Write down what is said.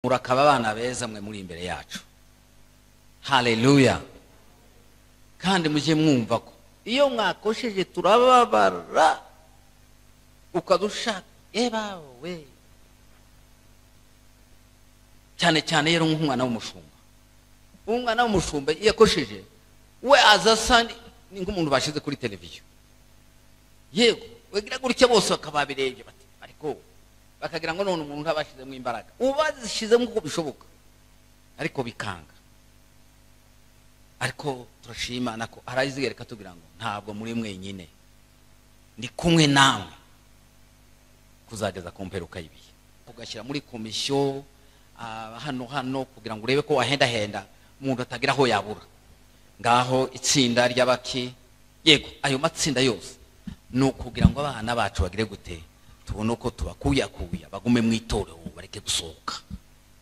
murakaba abana beza mwe muri imbere yacu. Haleluya. Kandi muje mwumva ko iyo mwakosheje turababara ukadusha ebawe cyane cyane yero nk'umwana w'umushumba. Umwana w'umushumba yakosheje we azasani ni nk'umuntu bashize kuri televiziyo. Yego wegira gutya bose bakababireje bati ariko bakagira ngo none umuntu abashizemo imbaraga ubazishizemo uko bishoboka ariko bikanga. Ariko turashima nako arayizigereka tugira ngo ntabwo muri mwenyine ndi kumwe nawe kuzageza komperuka yibiye ugashyira muri komisiyo hano kugira ngo urebe ko wahenda umuntu atagira aho yabura. Ngaho itsinda ry'abaki yego ayo matsinda yose no kugira ngo abana bacu bagire gute tubone uko tubakuyakuya bagume mu itorero bareke gusohoka.